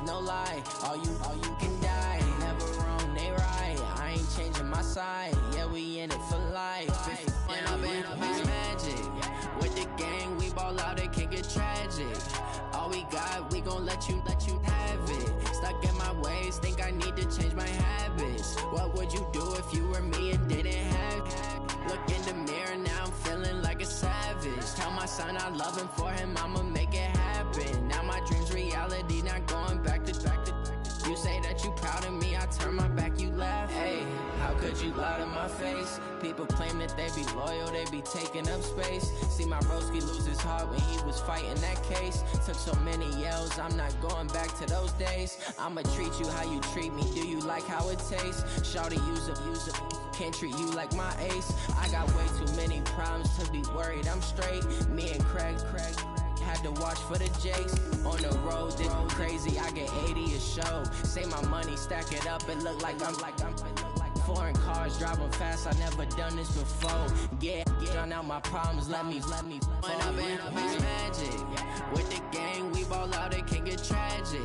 is no lie. All you can die. Never wrong, they right. I ain't changing my side. Yeah, we in it for life. When I've been magic. With the gang, we ball out, it can get tragic. All we got, we gon' let you have it. Stuck in my ways, think I need to change my habits. What would you do if you were me and didn't have it? Look in the mirror, now I'm feeling like a savage. Tell my son I love him, for him I'ma make it happen. Now my dream's reality, not going back to. You say that you proud of me, I turn my back, you laugh. Hey, how could you lie to my face? People claim that they be loyal, they be taking up space. See my broski lose his heart when he was fighting that case. Took so many yells, I'm not going back to those days. I'ma treat you how you treat me, do you like how it tastes? Shawty, use up, can't treat you like my ace. I got way too many problems to be worried, I'm straight. Me and Craig had to watch for the Jakes. On the road, this crazy, I get 80 a show. Say my money, stack it up, it look like I'm foreign cars, driving fast, I never done this before. Yeah, drown out my problems, let me When I've been magic. With the gang, we ball out, it can get tragic.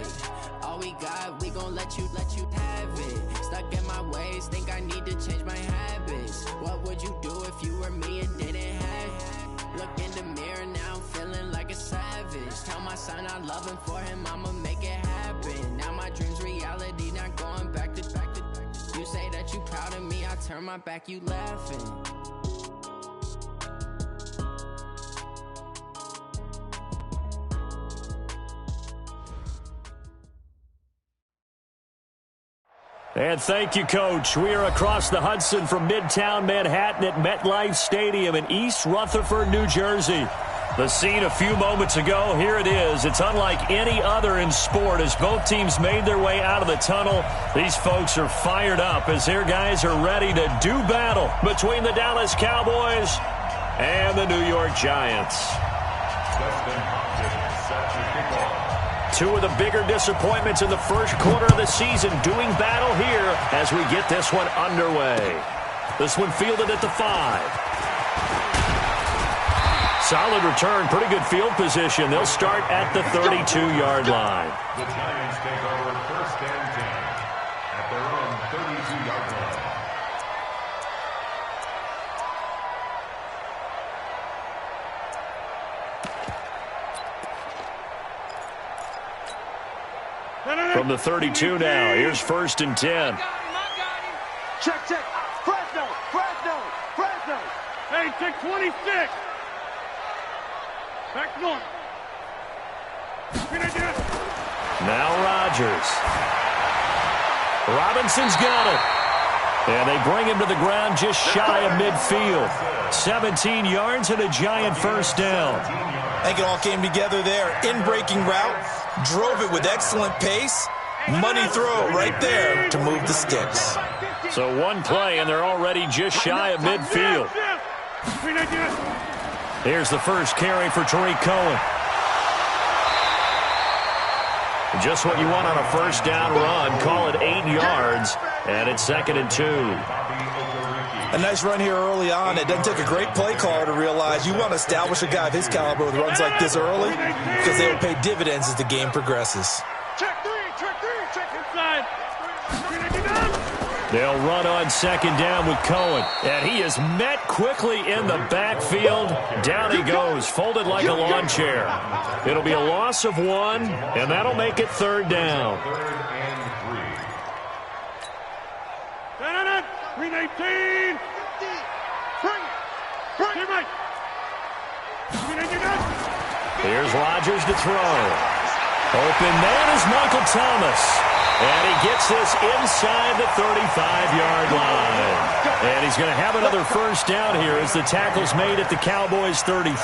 All we got, we gon' let you have it. Stuck in my ways, think I need to change my habits. What would you do if you were me and didn't have it? Look in the mirror, now I'm feeling like a savage. Tell my son I love him, for him I'ma make it happen. Now my dream's reality, not going back to. You say that you proud of me, I turn my back, you laughing. And thank you, Coach. We are across the Hudson from Midtown Manhattan at MetLife Stadium in East Rutherford, New Jersey. The scene a few moments ago, here it is. It's unlike any other in sport as both teams made their way out of the tunnel. These folks are fired up as their guys are ready to do battle between the Dallas Cowboys and the New York Giants. Two of the bigger disappointments in the first quarter of the season doing battle here as we get this one underway. This one fielded at the 5. Solid return, pretty good field position. They'll start at the 32-yard line. The Giants take over 1st and 10 at their own 32-yard line. From the 32 now, here's 1st and 10. Check. Fresno. Hey, check 26. Back north. Now Rodgers. Robinson's got it. And they bring him to the ground just shy of midfield. 17 yards and a Giant first down. I think it all came together there. In-breaking route. Drove it with excellent pace. Money throw right there to move the sticks. So one play, and they're already just shy of midfield. Here's the first carry for Tariq Cohen. Just what you want on a first down run. Call it 8 yards, and it's 2nd and 2. A nice run here early on. It doesn't take a great play caller to realize you want to establish a guy of his caliber with runs like this early because they will pay dividends as the game progresses. Check three, inside. They'll run on 2nd down with Cohen. And he is met quickly in the backfield. Down he goes, folded like a lawn chair. It'll be a loss of 1, and that'll make it 3rd down. 319. Here's Rodgers to throw. Open man is Michael Thomas. And he gets this inside the 35-yard line. And he's going to have another first down here as the tackle's made at the Cowboys' 33.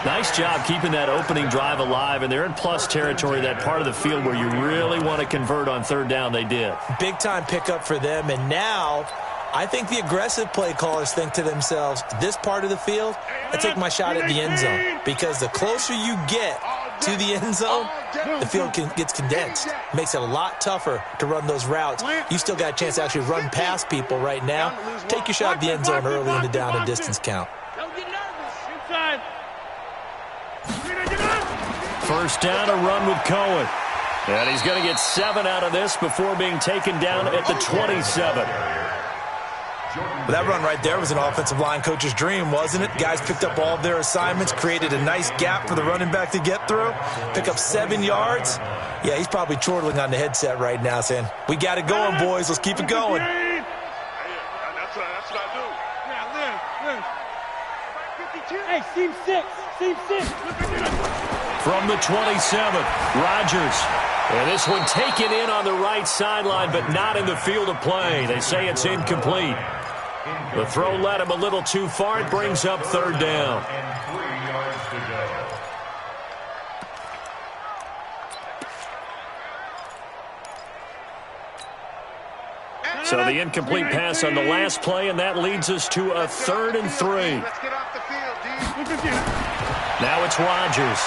Nice job keeping that opening drive alive, and they're in plus territory, that part of the field where you really want to convert on 3rd down. They did. Big-time pickup for them, and now I think the aggressive play callers think to themselves, this part of the field, I take my shot at the end zone, because the closer you get to the end zone, the field gets condensed. Makes it a lot tougher to run those routes. You still got a chance to actually run past people right now. Take your shot at the end zone early in the down and distance count. Don't get nervous. Inside. First down, a run with Cohen. And he's going to get 7 out of this before being taken down at the 27. Well, that run right there was an offensive line coach's dream, wasn't it? Guys picked up all of their assignments, created a nice gap for the running back to get through, pick up 7 yards. Yeah, he's probably chortling on the headset right now saying, we got it going, boys. Let's keep it going. That's what I do. Yeah, Lynn. Hey, seam 6. Seam 6. From the 27th, Rodgers. And this one taken in on the right sideline, but not in the field of play. They say it's incomplete. The throw led him a little too far. It brings up 3rd down. And 3 yards to go. So the incomplete pass on the last play, and that leads us to a 3rd and 3. Let's get off the field, D. Now it's Rodgers.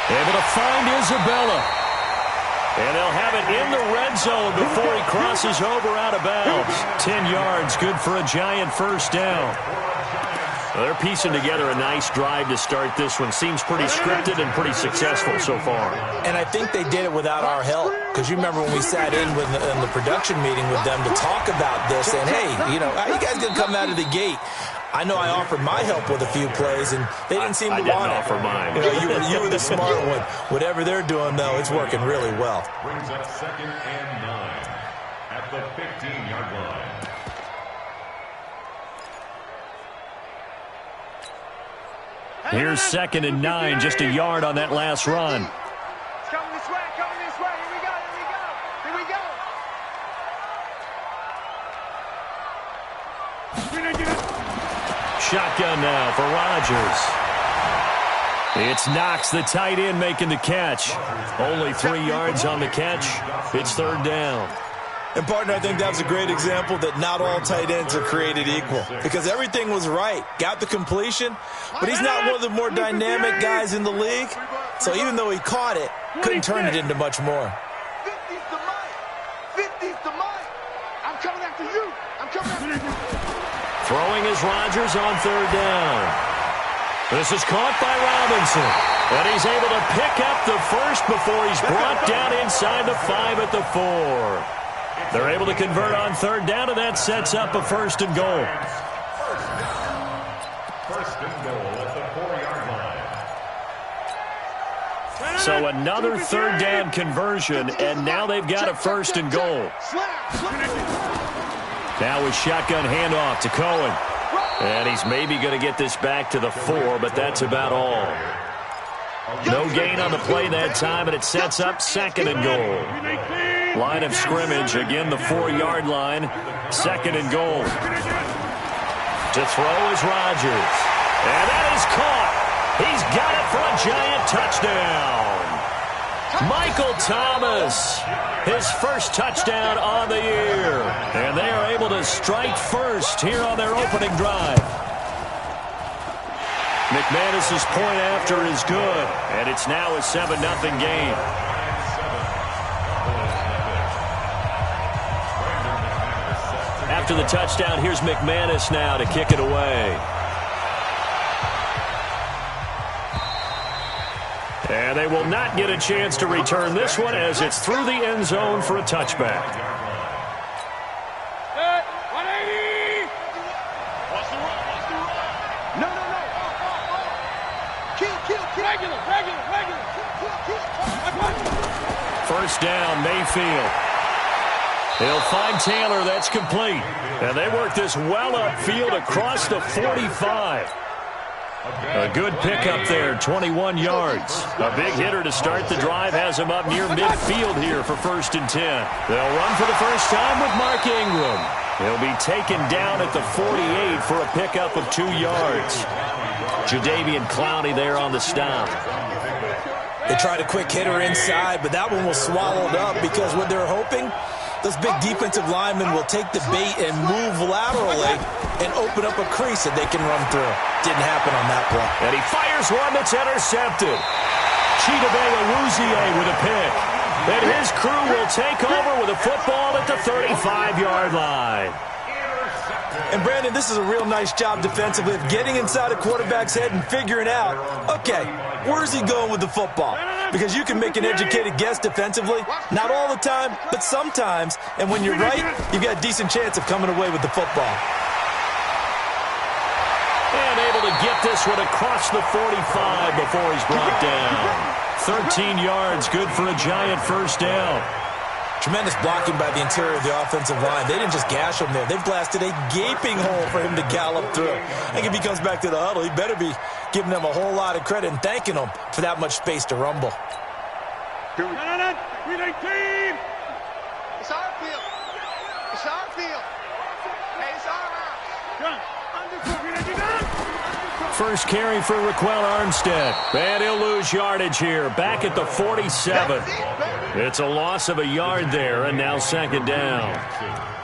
Able to find Isabella. And they'll have it in the red zone before he crosses over out of bounds. 10 yards, good for a giant 1st down. Well, they're piecing together a nice drive to start this one. Seems pretty scripted and pretty successful so far. And I think they did it without our help. Because you remember when we sat in the production meeting with them to talk about this, saying, hey, you know, how you guys going to come out of the gate? I know I offered my help with a few plays, and they didn't seem to want it. I didn't offer mine. You know, you were the smart one. Whatever they're doing, though, it's working really well. Brings up 2nd and 9 at the 15-yard line. Here's 2nd and 9, just a yard on that last run. It's coming this way, Here we go, here we go. Shotgun now for Rodgers. It's Knox, the tight end, making the catch. Only 3 yards on the catch. It's 3rd down. And, partner, I think that was a great example that not all tight ends are created equal. Because everything was right. Got the completion, but he's not one of the more dynamic guys in the league. So even though he caught it, couldn't turn it into much more. 50's the mic. 50's the mic. I'm coming after you. Throwing is Rodgers on 3rd down. This is caught by Robinson. And he's able to pick up the 1st before he's brought down inside the 5 at the 4. They're able to convert on 3rd down, and that sets up a 1st and goal. 1st and goal at the 4-yard line. So another 3rd down conversion, and now they've got a 1st and goal. Now with shotgun handoff to Cohen. And he's maybe going to get this back to the 4, but that's about all. No gain on the play that time, and it sets up 2nd and goal. Line of scrimmage, again the 4-yard line, 2nd and goal. To throw is Rodgers. And that is caught. He's got it for a giant touchdown. Michael Thomas, his 1st touchdown on the year. And they are able to strike first here on their opening drive. McManus's point after is good, and it's now a 7-0 game. After the touchdown, here's McManus now to kick it away. And they will not get a chance to return this one as it's through the end zone for a touchback. 180. What's the run? No. Kill. Regular. 1st down, Mayfield. He'll find Taylor. That's complete. And they work this well upfield across the 45. A good pickup there, 21 yards. A big hitter to start the drive has him up near midfield here for 1st and 10. They'll run for the first time with Mark Ingram. He'll be taken down at the 48 for a pickup of 2 yards. Jadeveon Clowney there on the stop. They tried a quick hitter inside, but that one was swallowed up because what they're hoping, those big defensive linemen will take the bait and move laterally and open up a crease that they can run through. Didn't happen on that play. And he fires one that's intercepted. Chidobe Awuzie with a pick. And his crew will take over with a football at the 35-yard line. And, Brandon, this is a real nice job defensively of getting inside a quarterback's head and figuring out, okay, where's he going with the football? because you can make an educated guess defensively. Not all the time, but sometimes. And when you're right, you've got a decent chance of coming away with the football. And able to get this one across the 45 before he's brought down. 13 yards, good for a giant first down. Tremendous blocking by the interior of the offensive line. They didn't just gash him there. They blasted a gaping hole for him to gallop through. I think if he comes back to the huddle, he better be giving them a whole lot of credit and thanking them for that much space to rumble. It's our field. It's our field. Hey, it's our house. First carry for Raquel Armstead. And he'll lose yardage here. Back at the 47. It's a loss of a yard there, and now second down.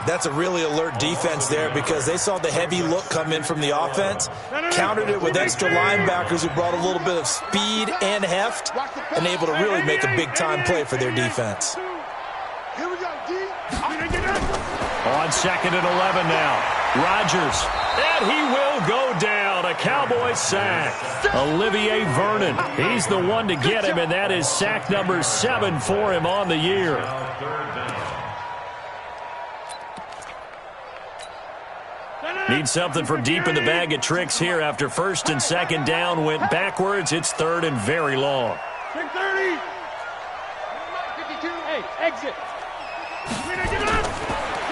That's a really alert defense there because they saw the heavy look come in from the offense, countered it with extra linebackers who brought a little bit of speed and heft, and able to really make a big-time play for their defense. On second and 11 now. Rodgers, and he will go down. A Cowboy sack. Olivier Vernon, he's the one to get him, and that is sack number 7 for him on the year. Need something from deep in the bag of tricks here after first and second down went backwards. It's third and very long. 30. 52. Hey, exit.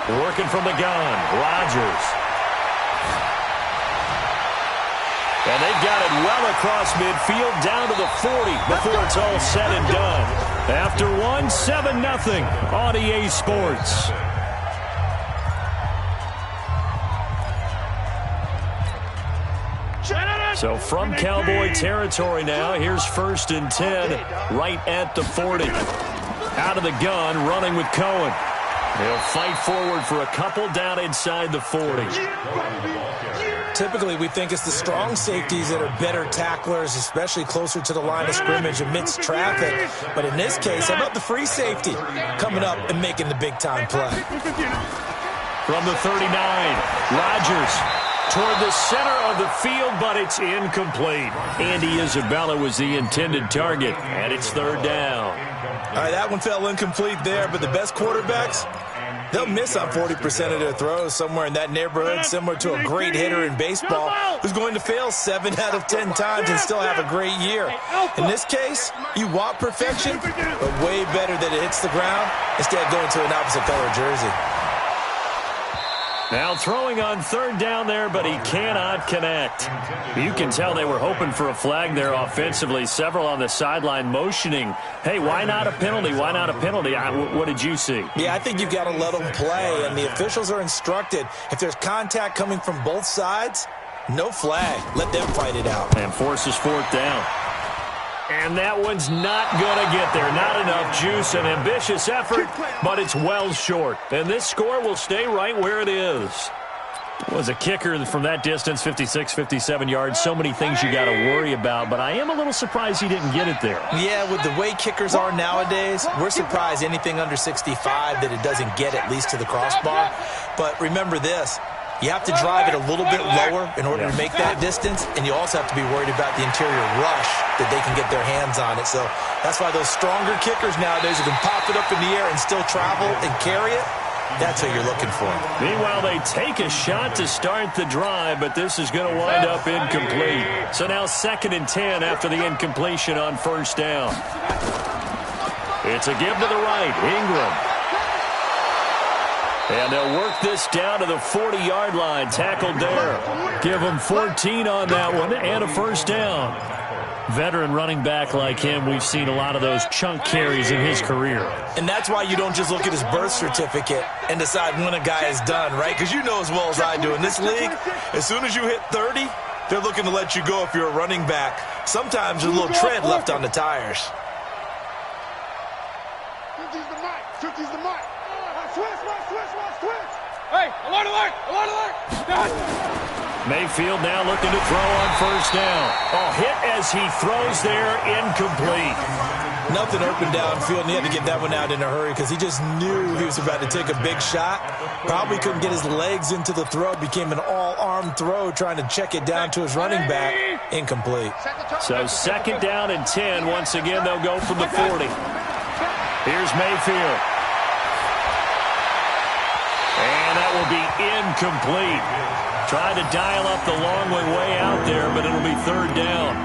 Working from the gun, Rodgers. And they've got it well across midfield down to the 40 before it's all said and done. After one, 7-0 on EA Sports. So from Cowboy territory now, here's first and 10 right at the 40. Out of the gun, running with Cohen. He'll fight forward for a couple down inside the 40. Typically, we think it's the strong safeties that are better tacklers, especially closer to the line of scrimmage amidst traffic. But in this case, how about the free safety coming up and making the big-time play? From the 39, Rodgers toward the center of the field, but it's incomplete. Andy Isabella was the intended target, and it's third down. All right, that one fell incomplete there, but the best quarterbacks, they'll miss on 40% of their throws, somewhere in that neighborhood, similar to a great hitter in baseball who's going to fail 7 out of 10 times and still have a great year. In this case, you want perfection, but way better that it hits the ground instead of going to an opposite color jersey. Now throwing on third down there, but he cannot connect. You can tell they were hoping for a flag there offensively. Several on the sideline motioning, hey, why not a penalty? Why not a penalty? What did you see? Yeah, I think you've got to let them play, and the officials are instructed. If there's contact coming from both sides, no flag. Let them fight it out. And forces fourth down. And that one's not going to get there. Not enough juice, an ambitious effort, but it's well short. And this score will stay right where it is. Was a kicker from that distance, 56, 57 yards. So many things you got to worry about, but I am a little surprised he didn't get it there. Yeah, with the way kickers are nowadays, we're surprised anything under 65 that it doesn't get at least to the crossbar. But remember this. You have to drive it a little bit lower in order to make that distance, and you also have to be worried about the interior rush that they can get their hands on it. So that's why those stronger kickers nowadays who can pop it up in the air and still travel and carry it, that's what you're looking for. Meanwhile, they take a shot to start the drive, but this is going to wind up incomplete. So now second and 10 after the incompletion on first down. It's a give to the right, Ingram. And they'll work this down to the 40-yard line, tackled there. Give them 14 on that one and a first down. Veteran running back like him, we've seen a lot of those chunk carries in his career. And that's why you don't just look at his birth certificate and decide when a guy is done, right? Because you know as well as I do, in this league, as soon as you hit 30, they're looking to let you go if you're a running back. Sometimes there's a little tread left on the tires. 50's the mic. 50's the mic. Switch. Hey, alert. Mayfield now looking to throw on first down. Oh, hit as he throws there, incomplete. Nothing open downfield, and he had to get that one out in a hurry because he just knew he was about to take a big shot. Probably couldn't get his legs into the throw. Became an all-arm throw trying to check it down to his running back. Incomplete. So 2nd down and 10. Once again, they'll go from the 40. Here's Mayfield. And that will be incomplete. Tried to dial up the long way out there, but it'll be 3rd down.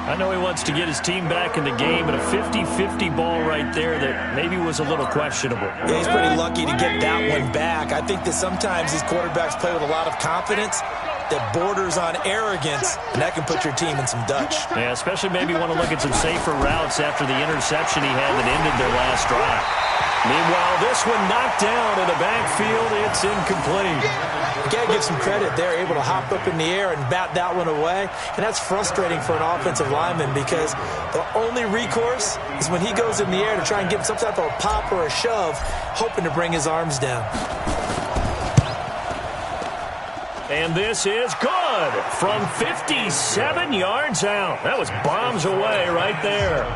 I know he wants to get his team back in the game, but a 50-50 ball right there that maybe was a little questionable. Yeah, he's pretty lucky to get that one back. I think that sometimes these quarterbacks play with a lot of confidence that borders on arrogance, and that can put your team in some Dutch. Yeah, especially maybe want to look at some safer routes after the interception he had that ended their last drive. Meanwhile, this one knocked down in the backfield. It's incomplete. You got to give some credit. They're able to hop up in the air and bat that one away. And that's frustrating for an offensive lineman because the only recourse is when he goes in the air to try and get some type of a pop or a shove, hoping to bring his arms down. And this is good from 57 yards out. That was bombs away right there.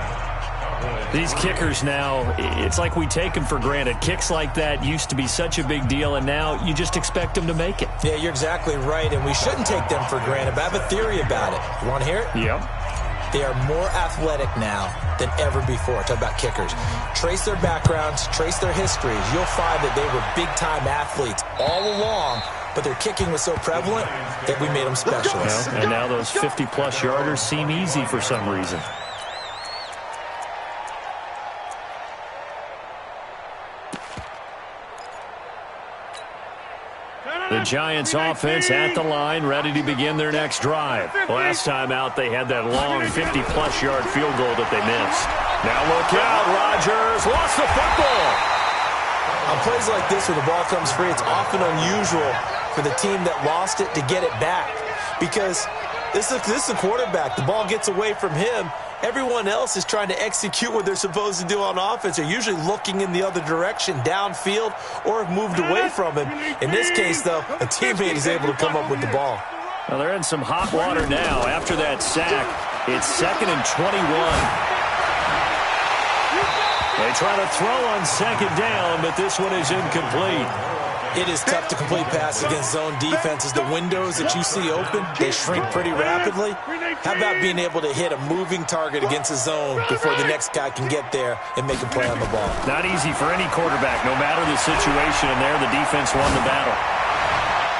These kickers now, it's like we take them for granted. Kicks like that used to be such a big deal, and now you just expect them to make it. Yeah, you're exactly right, and we shouldn't take them for granted, but I have a theory about it. You want to hear it? Yep. They are more athletic now than ever before. Talk about kickers. Trace their backgrounds, trace their histories. You'll find that they were big-time athletes all along, but their kicking was so prevalent that we made them specialists. And now those 50-plus yarders seem easy for some reason. The Giants offense at the line, ready to begin their next drive. Last time out, they had that long 50-plus yard field goal that they missed. Now look out, Rodgers lost the football. On plays like this where the ball comes free, it's often unusual for the team that lost it to get it back because this is a quarterback. The ball gets away from him. Everyone else is trying to execute what they're supposed to do on offense. They're usually looking in the other direction, downfield, or have moved away from him. In this case, though, a teammate is able to come up with the ball. Well, they're in some hot water now. After that sack, it's 2nd and 21. They try to throw on 2nd down, but this one is incomplete. It is tough to complete passes against zone defenses. The windows that you see open, they shrink pretty rapidly. How about being able to hit a moving target against a zone before the next guy can get there and make a play on the ball? Not easy for any quarterback, no matter the situation, and there the defense won the battle.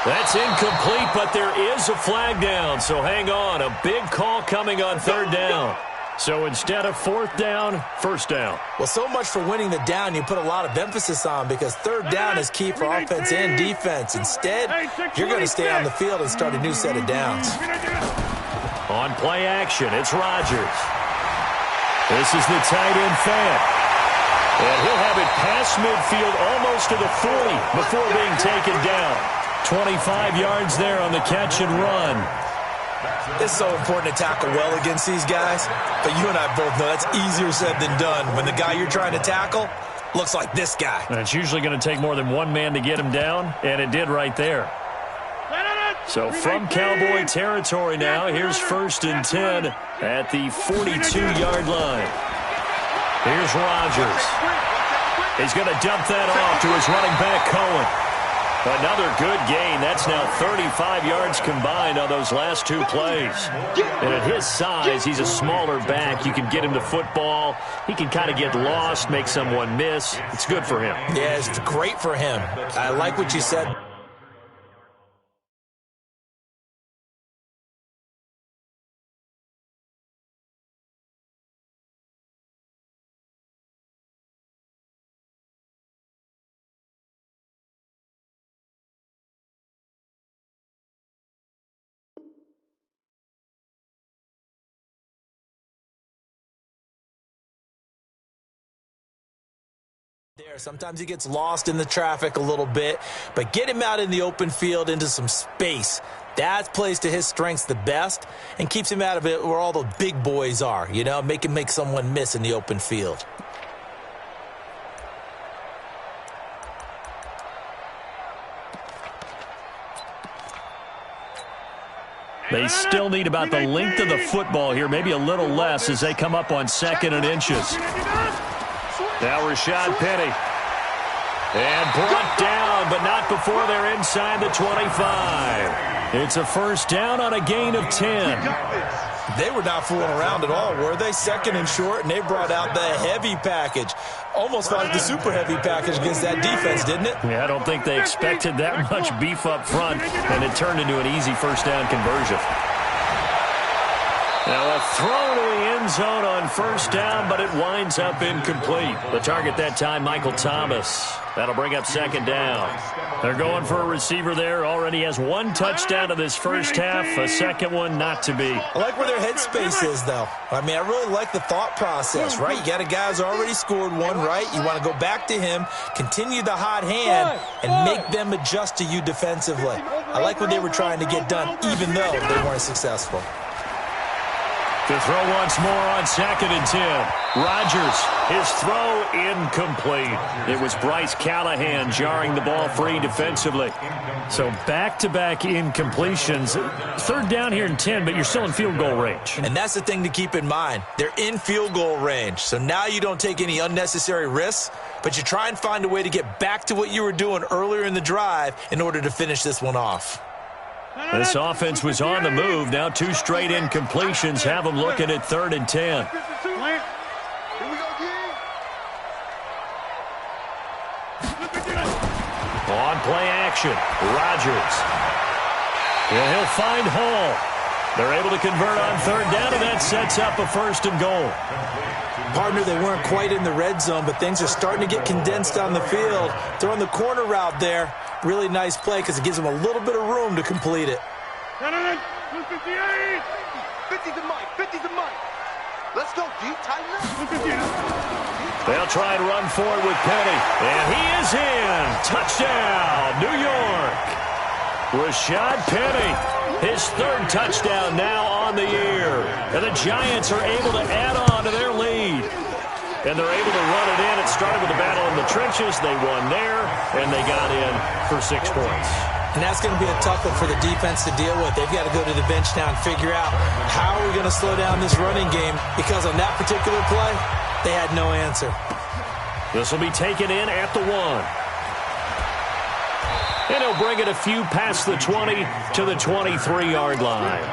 That's incomplete, but there is a flag down, so hang on. A big call coming on 3rd down. So instead of 4th down, 1st down. Well, so much for winning the down you put a lot of emphasis on because 3rd down is key for offense and defense. Instead, you're going to stay on the field and start a new set of downs. On play action, it's Rodgers. This is the tight end fan. And he'll have it past midfield almost to the 40 before being taken down. 25 yards there on the catch and run. It's so important to tackle well against these guys, but you and I both know that's easier said than done when the guy you're trying to tackle looks like this guy. And it's usually going to take more than one man to get him down, and it did right there. So from Cowboy territory now, here's 1st and 10 at the 42-yard line. Here's Rodgers. He's going to dump that off to his running back, Cohen. Another good gain. That's now 35 yards combined on those last 2 plays. And at his size, he's a smaller back. You can get him the football. He can kind of get lost, make someone miss. It's good for him. Yeah, it's great for him. I like what you said. Sometimes he gets lost in the traffic a little bit, but get him out in the open field into some space. That plays to his strengths the best and keeps him out of it where all the big boys are, you know, make someone miss in the open field. They still need about the length of the football here, maybe a little less as they come up on 2nd and inches. Now Rashad Penny. And brought down, but not before they're inside the 25. It's a first down on a gain of 10. They were not fooling around at all, were they? Second and short, and they brought out the heavy package. Almost felt like the super heavy package against that defense, didn't it? Yeah, I don't think they expected that much beef up front, and it turned into an easy first down conversion. Now a throw to the end zone on first down, but it winds up incomplete. The target that time, Michael Thomas. That'll bring up second down. They're going for a receiver there. Already has one touchdown in this first half. A second one not to be. I like where their headspace is, though. I mean, I really like the thought process, right? You got a guy who's already scored one, right? You want to go back to him, continue the hot hand, and make them adjust to you defensively. I like what they were trying to get done, even though they weren't successful. To throw once more on second and 10. Rodgers, his throw incomplete. It was Bryce Callahan jarring the ball free defensively. So back-to-back incompletions. Third down here in 10, but you're still in field goal range. And that's the thing to keep in mind. They're in field goal range. So now you don't take any unnecessary risks, but you try and find a way to get back to what you were doing earlier in the drive in order to finish this one off. This offense was on the move. Now two straight incompletions have them looking at third and 10. On play action, Rodgers. And he'll find Hall. They're able to convert on third down, and that sets up a first and goal. Partner, they weren't quite in the red zone, but things are starting to get condensed on the field. Throwing the corner route there. Really nice play because it gives them a little bit of room to complete it. 258. 50 to Mike. 50 to Mike. Let's go, G. Tighten up. They'll try and run forward with Penny. And he is in. Touchdown, New York. Rashad Penny, his third touchdown now on the year. And the Giants are able to add on to their lead. And they're able to run it in. It started with a battle in the trenches. They won there, and they got in for 6 points. And that's going to be a tough one for the defense to deal with. They've got to go to the bench now and figure out how are we going to slow down this running game, because on that particular play, they had no answer. This will be taken in at the 1. And he'll bring it a few past the 20 to the 23-yard line.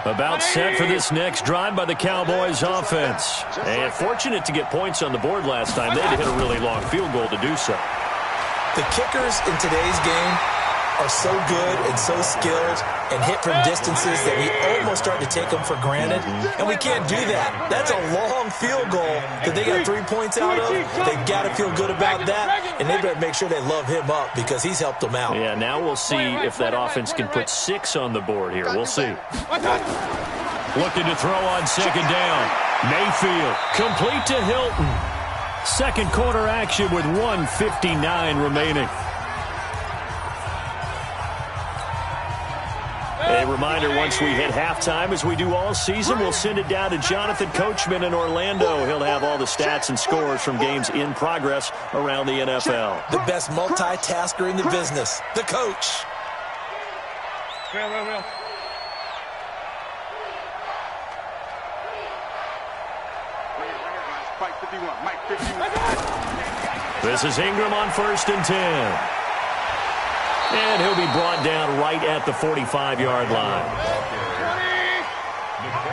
About set for this next drive by the Cowboys offense. And fortunate to get points on the board last time. They had to hit a really long field goal to do so. The kickers in today's game are so good and so skilled and hit from distances that we almost start to take them for granted. And we can't do that. That's a long field goal that they got 3 points out of. They've got to feel good about that, and they better make sure they love him up because he's helped them out. Yeah, now we'll see if that offense can put 6 on the board here. We'll see. Looking to throw on second down. Mayfield, complete to Hilton. Second quarter action with 1:59 remaining. A reminder, once we hit halftime, as we do all season, we'll send it down to Jonathan Coachman in Orlando. He'll have all the stats and scores from games in progress around the NFL. The best multitasker in the business, the coach. Real. Mike 51. Mike 51. This is Ingram on first and 10. And he'll be brought down right at the 45-yard line.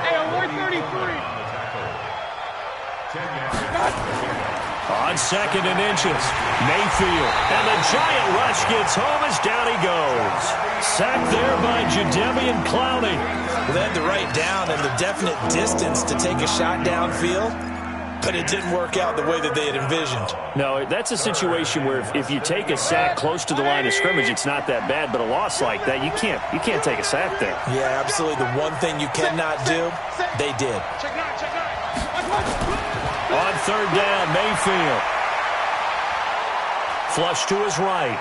Hey, 133. On second and inches, Mayfield. And the giant rush gets home as down he goes. Sacked there by Jadeveon Clowney. Well, they had the right down and the definite distance to take a shot downfield, but it didn't work out the way that they had envisioned. No, that's a situation where if you take a sack close to the line of scrimmage, it's not that bad, but a loss like that, you can't take a sack there. Yeah, absolutely. The one thing you cannot do, they did. On third down, Mayfield. Flush to his right.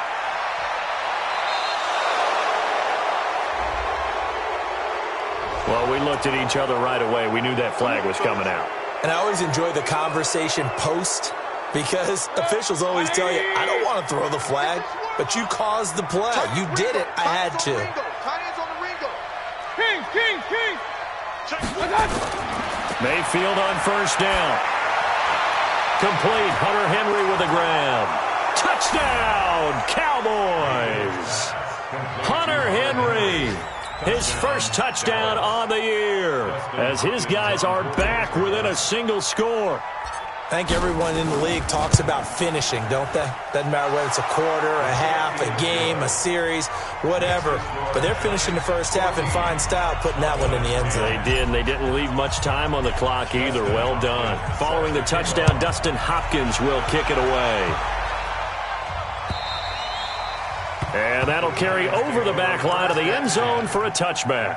Well, we looked at each other right away. We knew that flag was coming out. And I always enjoy the conversation post, because officials always tell you, I don't want to throw the flag, but you caused the play. You did it. I had to. King. Mayfield on first down. Complete. Hunter Henry with a grab. Touchdown, Cowboys. Hunter Henry, his first touchdown on the year, as his guys are back within a single score. I think everyone in the league talks about finishing, don't they? Doesn't matter whether it's a quarter, a half, a game, a series, whatever. But they're finishing the first half in fine style, putting that one in the end zone. They did, and they didn't leave much time on the clock either. Well done. Following the touchdown, Dustin Hopkins will kick it away. And that'll carry over the back line of the end zone for a touchback.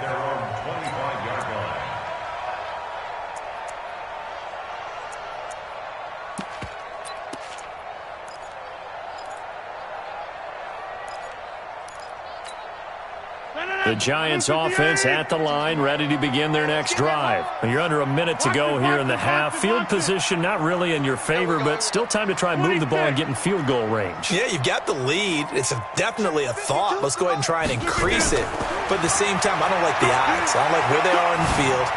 The Giants offense at the line, ready to begin their next drive. You're under a minute to go here in the half. Field position not really in your favor, but still time to try and move the ball and get in field goal range. Yeah, you've got the lead. It's definitely a thought. Let's go ahead and try and increase it. But at the same time, I don't like the odds. I don't like where they are in the field.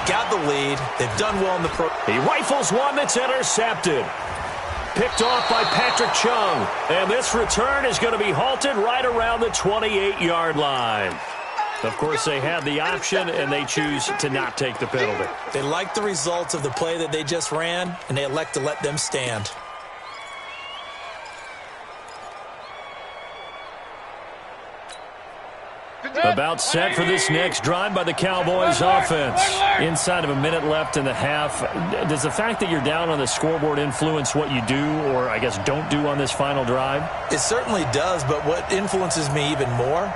Got the lead. They've done well in the pro. He rifles one that's intercepted. Picked off by Patrick Chung. And this return is going to be halted right around the 28-yard line. Of course, they have the option, and they choose to not take the penalty. They like the results of the play that they just ran, and they elect to let them stand. About set for this next drive by the Cowboys offense. Inside of a minute left in the half. Does the fact that you're down on the scoreboard influence what you do, or I guess don't do on this final drive? It certainly does, but what influences me even more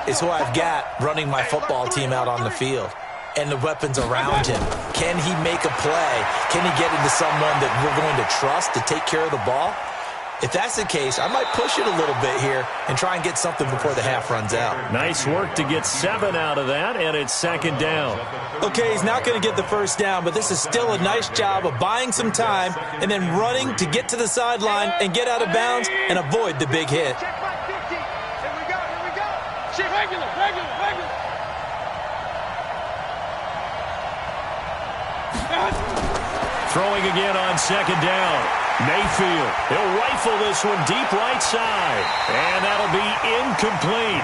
is who I've got running my football team out on the field and the weapons around him. Can he make a play? Can he get into someone that we're going to trust to take care of the ball? If that's the case, I might push it a little bit here and try and get something before the half runs out. Nice work to get 7 out of that, and it's second down. Okay, he's not going to get the first down, but this is still a nice job of buying some time and then running to get to the sideline and get out of bounds and avoid the big hit. Check by 50. Here we go, here we go. Shit, regular. Throwing again on second down. Mayfield, he'll rifle this one deep right side. And that'll be incomplete.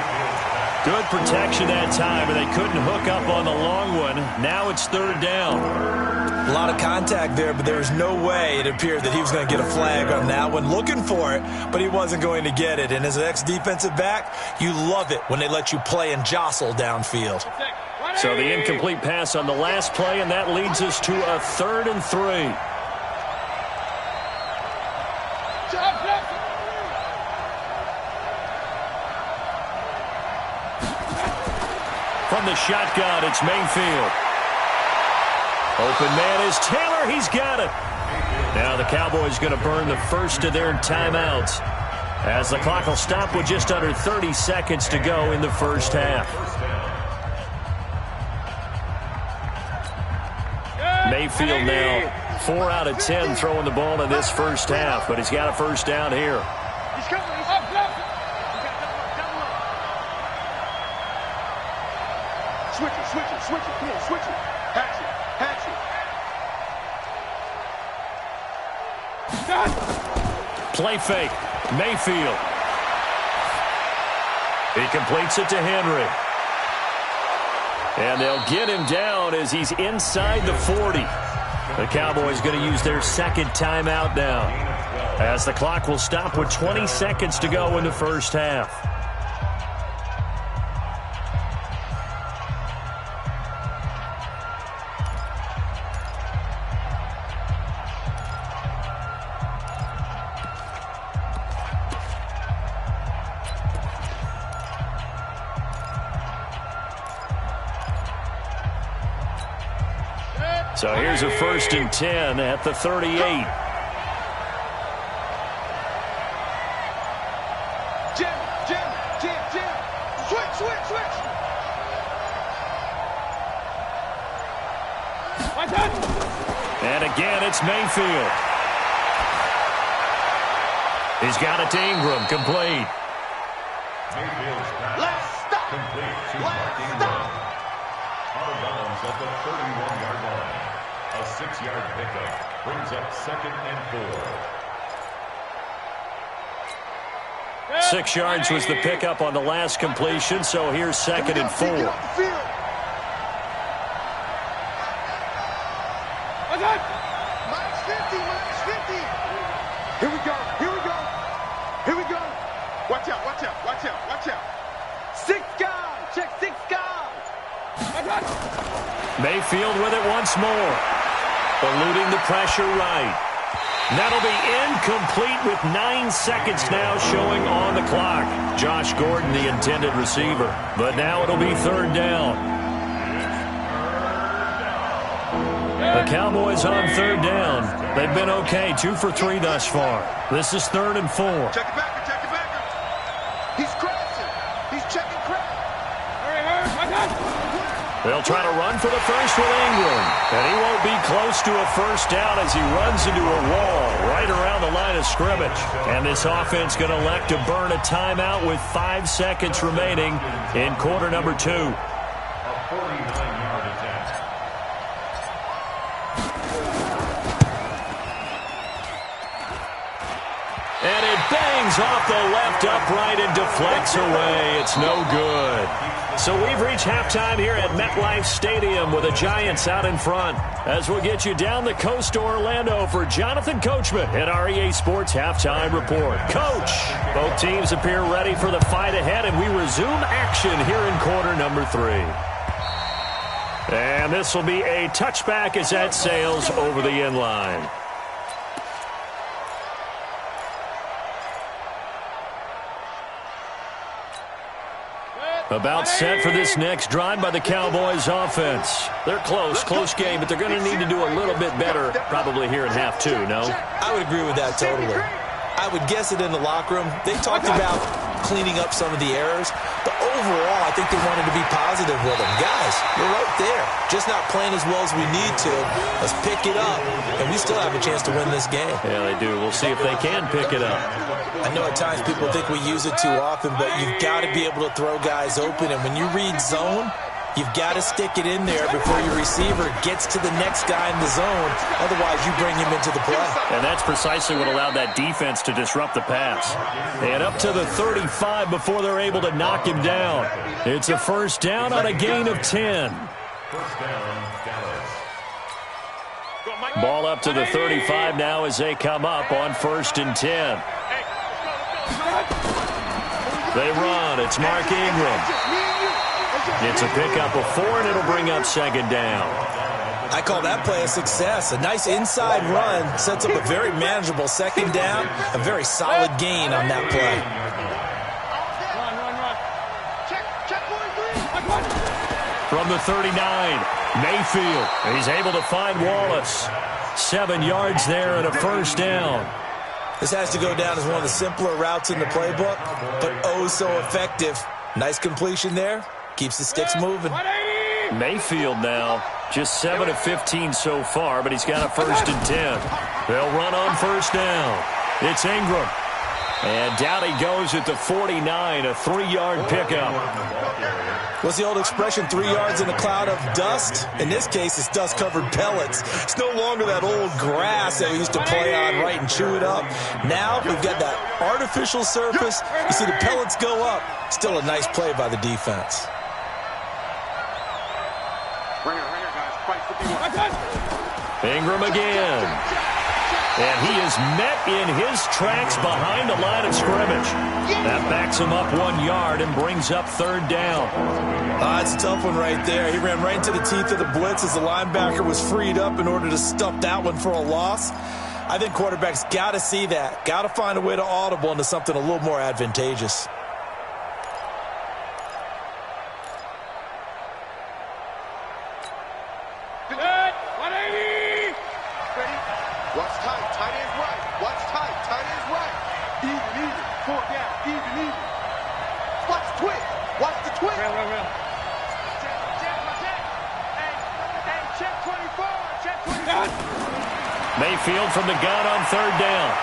Good protection that time, and they couldn't hook up on the long one. Now it's third down. A lot of contact there, but there was no way it appeared that he was going to get a flag on that one. Looking for it, but he wasn't going to get it. And as an ex-defensive back, you love it when they let you play and jostle downfield. So the incomplete pass on the last play, and that leads us to a 3rd and 3. From the shotgun, it's Mayfield. Open man is Taylor. He's got it. Now the Cowboys going to burn the first of their timeouts, as the clock will stop with just under 30 seconds to go in the first half. Mayfield now 4 out of 10 throwing the ball in this first half, but he's got a first down here. He's coming. He's up. Switch it. Come on, switch it. Patch it. Play fake. Mayfield. He completes it to Henry. And they'll get him down as he's inside the 40. The Cowboys going to use their second timeout now, as the clock will stop with 20 seconds to go in the first half. So here's a 1st and 10 at the 38. Jim. Switch. And again, it's Mayfield. He's got it to Ingram, complete. Mayfield's pass. Let's stop. Complete to Mark Ingram. Out of bounds at the 31-yard line. A 6-yard pickup brings up 2nd and 4. 6 yards was the pickup on the last completion, so here's 2nd and 4. Minus 50, minus 50. Here we go, here we go, here we go. Watch out, watch out, watch out, watch out. 6 guys, check 6 guys. Mayfield with it once more. Eluding the pressure right. That'll be incomplete with 9 seconds now showing on the clock. Josh Gordon, the intended receiver. But now it'll be 3rd down. The Cowboys on 3rd down. They've been okay, 2 for 3 thus far. This is 3rd and 4. Check it back, check it back. He's crashing. He's checking crash. They'll try to run for the first with Ingram. And he won't be close to a first down as he runs into a wall right around the line of scrimmage. And this offense going to elect to burn a timeout with 5 seconds remaining in quarter number 2. A 49-yard attempt. And it bangs off the left upright and deflects away. It's no good. So we've reached halftime here at MetLife Stadium with the Giants out in front. As we'll get you down the coast to Orlando for Jonathan Coachman at our EA Sports Halftime Report. Coach, both teams appear ready for the fight ahead, and we resume action here in quarter number 3. And this will be a touchback as that sails over the end line. About set for this next drive by the Cowboys offense. They're close game, but they're going to need to do a little bit better probably here in half 2, no? I would agree with that totally. I would guess it in the locker room. They talked about cleaning up some of the errors, but overall, I think they wanted to be positive with them. Guys, we're right there. Just not playing as well as we need to. Let's pick it up, and we still have a chance to win this game. Yeah, they do. We'll see if they can pick it up. I know at times people think we use it too often, but you've got to be able to throw guys open, and when you read zone, you've got to stick it in there before your receiver gets to the next guy in the zone. Otherwise, you bring him into the play. And that's precisely what allowed that defense to disrupt the pass. And up to the 35 before they're able to knock him down. It's a first down on a gain of 10. First down, Dallas. Ball up to the 35 now as they come up on 1st and 10. They run. It's Mark Ingram. It's a pickup of 4, and it'll bring up 2nd down. I call that play a success. A nice inside run sets up a very manageable 2nd down. A very solid gain on that play. From the 39, Mayfield. He's able to find Wallace. 7 yards there and a first down. This has to go down as one of the simpler routes in the playbook, but oh so effective. Nice completion there. Keeps the sticks moving. Mayfield now, just 7 of 15 so far, but he's got a 1st and 10. They'll run on 1st down. It's Ingram. And down he goes at the 49, a 3-yard pickup. What's the old expression, 3 yards in a cloud of dust? In this case, it's dust-covered pellets. It's no longer that old grass that we used to play on, right, and chew it up. Now we've got that artificial surface. You see the pellets go up. Still a nice play by the defense. Ingram again. And he is met in his tracks behind the line of scrimmage. That backs him up 1 yard and brings up 3rd down. It's a tough one right there. He ran right into the teeth of the blitz as the linebacker was freed up in order to stuff that one for a loss. I think quarterbacks got to see that. Got to find a way to audible into something a little more advantageous. Mayfield from the gun on 3rd down.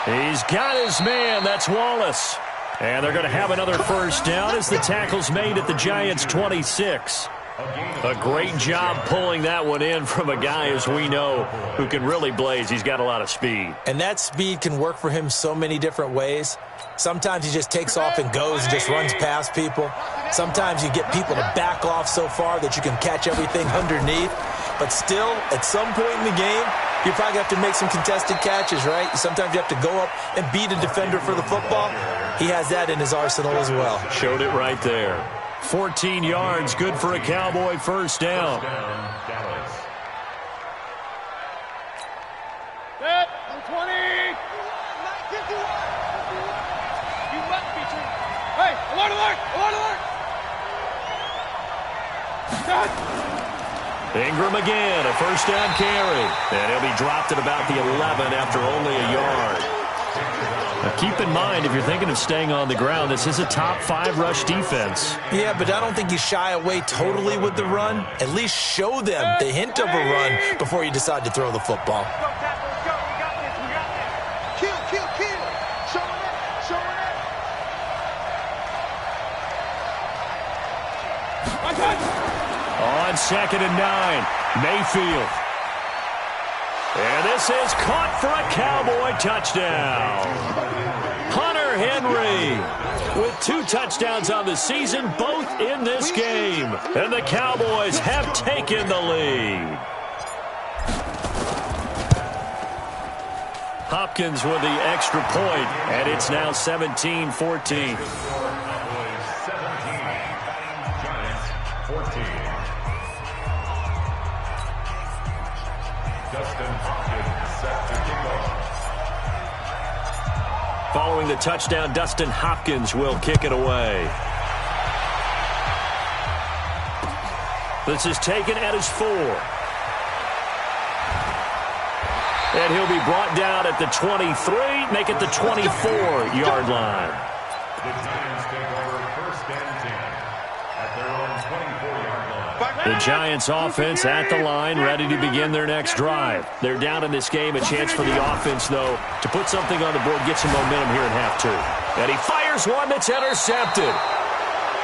He's got his man. That's Wallace. And they're going to have another first down as the tackle's made at the Giants' 26. A great job pulling that one in from a guy, as we know, who can really blaze. He's got a lot of speed. And that speed can work for him so many different ways. Sometimes he just takes off and goes and just runs past people. Sometimes you get people to back off so far that you can catch everything underneath. But still, at some point in the game, you probably have to make some contested catches, right? Sometimes you have to go up and beat a defender for the football. He has that in his arsenal as well. Showed it right there. 14 yards, good for a Cowboy first down. Set, 20. You must be true. Hey, alert, alert, alert, alert. Set. Ingram again, a first down carry. And he'll be dropped at about the 11 after only a yard. Now keep in mind, if you're thinking of staying on the ground, this is a top 5 rush defense. Yeah, but I don't think you shy away totally with the run. At least show them the hint of a run before you decide to throw the football. Go, tackle, let's go. We got this. We got this. Kill, kill, kill. Showing it. Showing it. On 2nd and 9, Mayfield. And this is caught for a Cowboy touchdown. Hunter Henry with 2 touchdowns on the season, both in this game. And the Cowboys have taken the lead. Hopkins with the extra point, and it's now 17-14. Following the touchdown, Dustin Hopkins will kick it away. This is taken at his 4. And he'll be brought down at the 23, make it the 24-yard line. The Giants take over first and 10 at their own 24-yard line. The Giants offense at the line, ready to begin their next drive. They're down in this game. A chance for the offense, though, to put something on the board, get some momentum here in half 2. And he fires one that's intercepted.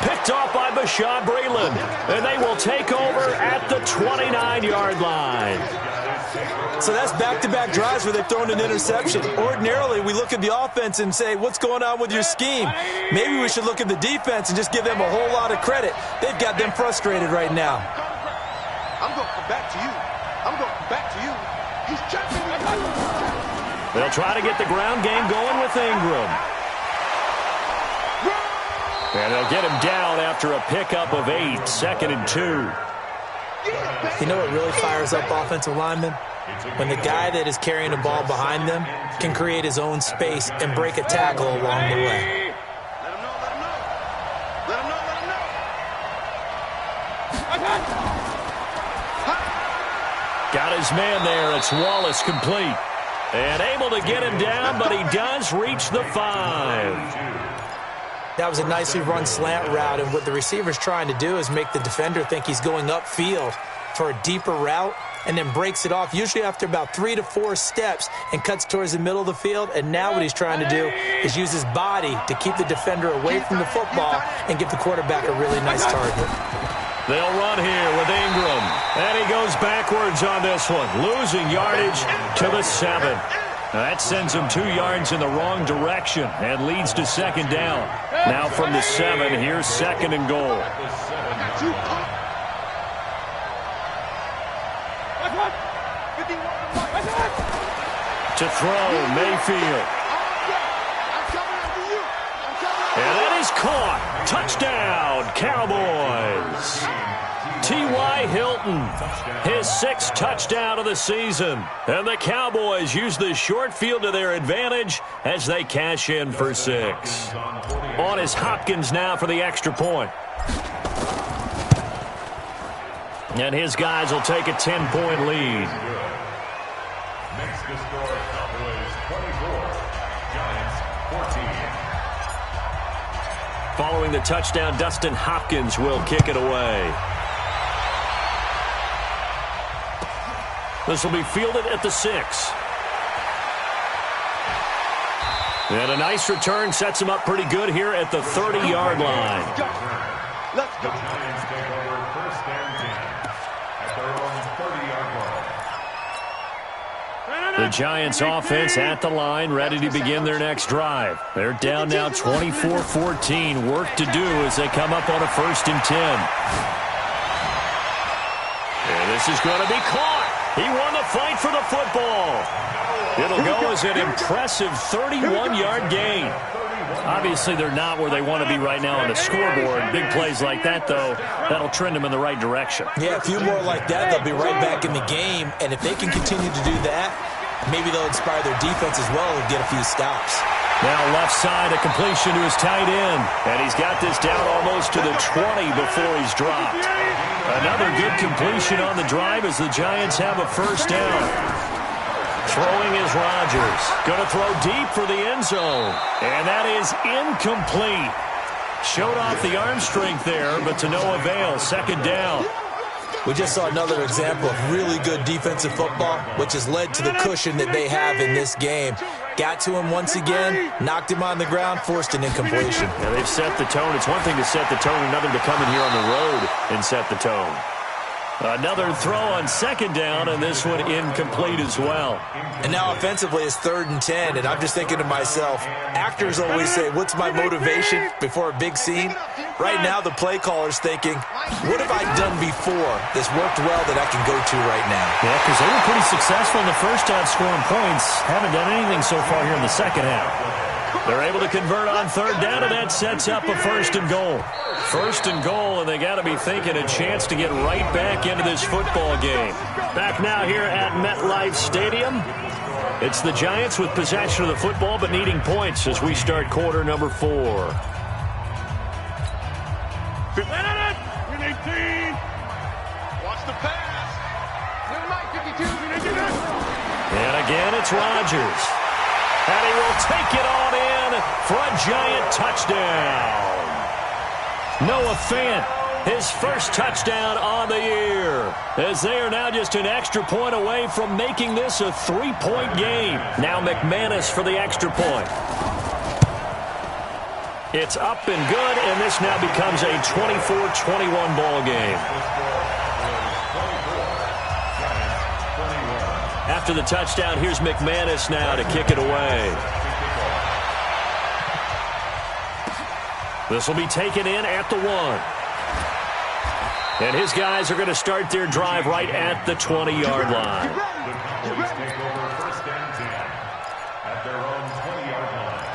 Picked off by Bashaud Breeland. And they will take over at the 29-yard line. So that's back-to-back drives where they've thrown an interception. Ordinarily, we look at the offense and say, what's going on with your scheme? Maybe we should look at the defense and just give them a whole lot of credit. They've got them frustrated right now. I'm going to come back to you. I'm going to come back to you. He's jumping. They'll try to get the ground game going with Ingram. And they'll get him down after a pickup of 8, 2nd and 2. You know what really fires up offensive linemen? When the guy that is carrying the ball behind them can create his own space and break a tackle along the way. Let him know, let him know. Let him know, let him know. Got his man there. It's Wallace complete. And able to get him down, but he does reach the 5. That was a nicely run slant route, and what the receiver's trying to do is make the defender think he's going upfield for a deeper route and then breaks it off, usually after about 3 to 4 steps, and cuts towards the middle of the field. And now what he's trying to do is use his body to keep the defender away from the football and give the quarterback a really nice target. They'll run here with Ingram. And he goes backwards on this one, losing yardage to the 7. That sends him 2 yards in the wrong direction and leads to 2nd down. Now from the 7, here's 2nd and goal. To throw, Mayfield. And that is caught. Touchdown, Cowboys. T.Y. Hilton, his 6th touchdown of the season. And the Cowboys use the short field to their advantage as they cash in for 6. On is Hopkins now for the extra point. And his guys will take a 10-point lead. Makes the score Cowboys 24, Giants 14. Following the touchdown, Dustin Hopkins will kick it away. This will be fielded at the 6. And a nice return sets him up pretty good here at the 30-yard line. Let's go. The Giants take over first and Giants offense at the line, ready to begin their next drive. They're down now 24-14. Work to do as they come up on a 1st and 10. And this is going to be caught. He won the fight for the football. It'll go as an impressive 31-yard gain. Obviously, they're not where they want to be right now on the scoreboard. Big plays like that, though, that'll trend them in the right direction. Yeah, a few more like that, they'll be right back in the game. And if they can continue to do that, maybe they'll inspire their defense as well and get a few stops. Now left side, a completion to his tight end. And he's got this down almost to the 20 before he's dropped. Another good completion on the drive as the Giants have a 1st down. Throwing is Rodgers. Going to throw deep for the end zone. And that is incomplete. Showed off the arm strength there, but to no avail. 2nd down. We just saw another example of really good defensive football, which has led to the cushion that they have in this game. Got to him once again, knocked him on the ground, forced an incompletion. Yeah, they've set the tone. It's one thing to set the tone, another to come in here on the road and set the tone. Another throw on 2nd down, and this one incomplete as well. And now offensively it's 3rd and 10, and I'm just thinking to myself, actors always say, what's my motivation before a big scene? Right now the play caller's thinking, what have I done before that's worked well that I can go to right now? Yeah, because they were pretty successful in the first half scoring points. Haven't done anything so far here in the second half. They're able to convert on 3rd down, and that sets up a 1st and goal. 1st and goal, and they got to be thinking a chance to get right back into this football game. Back now here at MetLife Stadium. It's the Giants with possession of the football, but needing points as we start quarter number 4. 18. Watch the pass. And again, it's Rodgers. And he will take it on in for a Giant touchdown. Noah Fant, his 1st touchdown on the year, as they are now just an extra point away from making this a 3-point game. Now McManus for the extra point. It's up and good, and this now becomes a 24-21 ball game. After the touchdown, here's McManus now to kick it away. This will be taken in at the 1. And his guys are going to start their drive right at the 20-yard line. The Cowboys take over 1st and 10 at their own 20-yard line.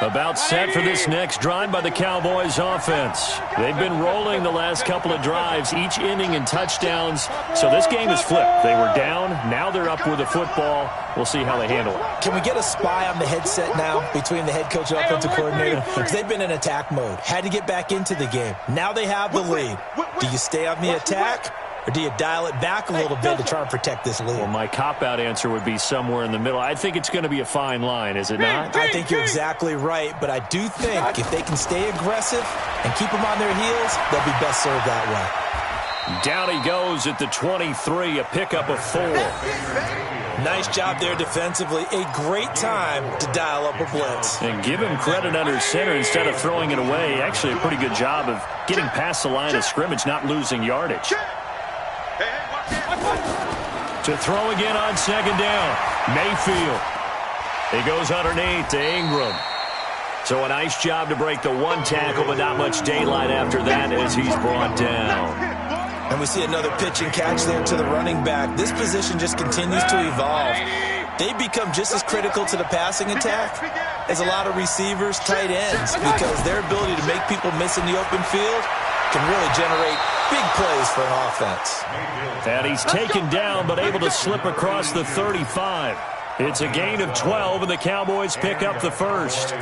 About set for this next drive by the Cowboys offense. They've been rolling the last couple of drives, each inning in touchdowns. So this game is flipped. They were down. Now they're up with the football. We'll see how they handle it. Can we get a spy on the headset now between the head coach and offensive coordinator? Because they've been in attack mode. Had to get back into the game. Now they have the lead. Do you stay on the attack? Or do you dial it back a little bit to try and protect this lead? Well, my cop-out answer would be somewhere in the middle. I think it's going to be a fine line, is it not? I think you're exactly right, but I do think if they can stay aggressive and keep them on their heels, they'll be best served that way. Down he goes at the 23, a pickup of 4. Nice job there defensively. A great time to dial up a blitz. And give him credit under center instead of throwing it away. Actually, a pretty good job of getting past the line of scrimmage, not losing yardage. To throw again on 2nd down. Mayfield. He goes underneath to Ingram. So a nice job to break the 1 tackle, but not much daylight after that as he's brought down. And we see another pitch and catch there to the running back. This position just continues to evolve. They become just as critical to the passing attack as a lot of receivers, tight ends, because their ability to make people miss in the open field can really generate big plays for an offense. And he's taken down, but able to slip across the 35. It's a gain of 12, and the Cowboys pick up the 1st.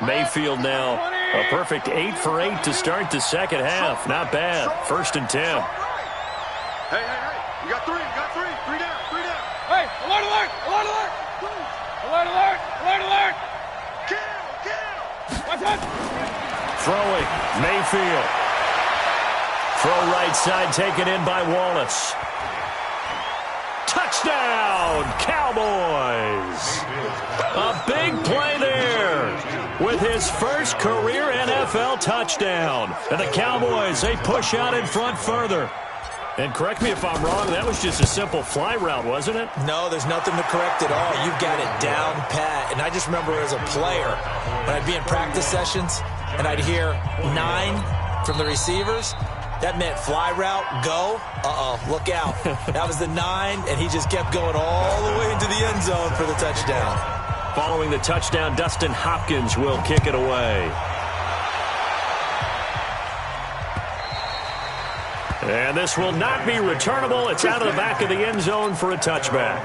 Mayfield now a perfect 8 for 8 to start the second half. Not bad. 1st and 10. Hey, you got 3 down. Hey, alert, alert, alert, alert. Alert, alert, alert, alert. Kill. Watch out. Throwing, Mayfield. Throw right side taken in by Wallace. Touchdown, Cowboys. A big play there. with his first career NFL touchdown. And the Cowboys, they push out in front further. And correct me if I'm wrong, that was just a simple fly route, wasn't it? No, there's nothing to correct at all. You've got it down pat. And I just remember as a player, when I'd be in practice sessions and I'd hear 9 from the receivers, that meant fly route, go. Look out. That was the 9, and he just kept going all the way into the end zone for the touchdown. Following the touchdown, Dustin Hopkins will kick it away. And this will not be returnable. It's out of the back of the end zone for a touchback.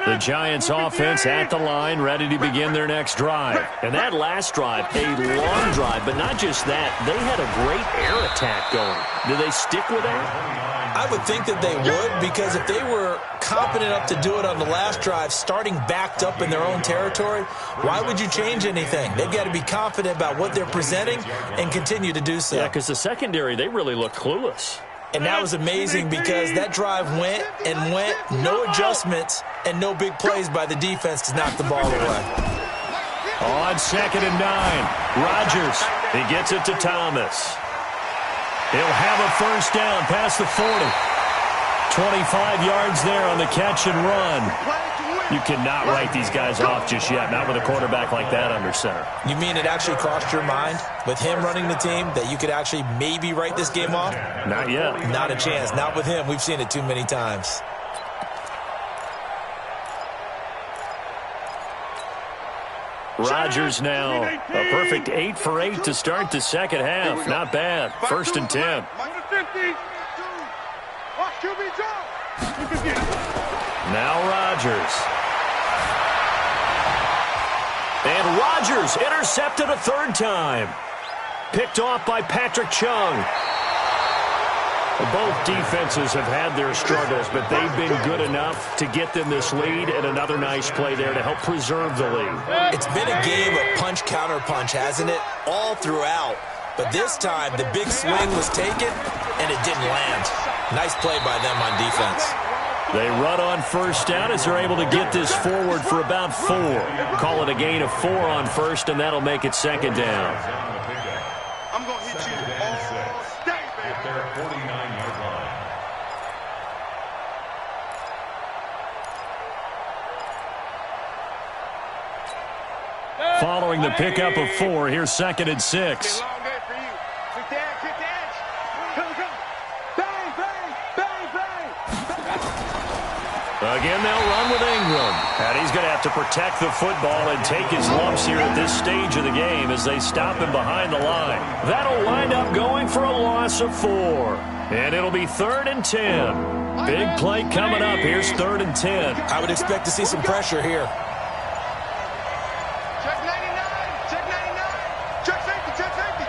The Giants offense at the line, ready to begin their next drive. And that last drive, a long drive, but not just that. They had a great air attack going. Do they stick with that? I would think that they would, because if they were competent enough to do it on the last drive, starting backed up in their own territory, why would you change anything? They've got to be confident about what they're presenting and continue to do so. Yeah, because the secondary, they really look clueless. And that was amazing because that drive went and went, no adjustments and no big plays by the defense to knock the ball away. On 2nd and 9, Rodgers, he gets it to Thomas. He'll have a first down past the 40. 25 yards there on the catch and run. You cannot write these guys off just yet, not with a quarterback like that under center. You mean it actually crossed your mind with him running the team that you could actually maybe write this game off? Not yet. Not a chance. Not with him. We've seen it too many times. Rodgers now a perfect 8 for 8 to start the second half. Not bad. 1st and 10. Now Rodgers. And Rodgers intercepted a 3rd time. Picked off by Patrick Chung. Both defenses have had their struggles, but they've been good enough to get them this lead, and another nice play there to help preserve the lead. It's been a game of punch-counter-punch, hasn't it? All throughout. But this time, the big swing was taken, and it didn't land. Nice play by them on defense. They run on first down as they're able to get this forward for about 4. Call it a gain of 4 on first, and that'll make it 2nd down. I'm going to hit you all day, baby. At their 49-yard line. Following the pickup of 4, here's 2nd and 6. Long day for you. Kick the edge, kick the edge. Come. Bang, bang, bang, bang. Again, they'll run with Ingram. And he's going to have to protect the football and take his lumps here at this stage of the game as they stop him behind the line. That'll wind up going for a loss of 4. And it'll be 3rd and 10. Big play coming up. Here's 3rd and 10. I would expect to see some pressure here. Check 99, check 99. Check safety, check safety.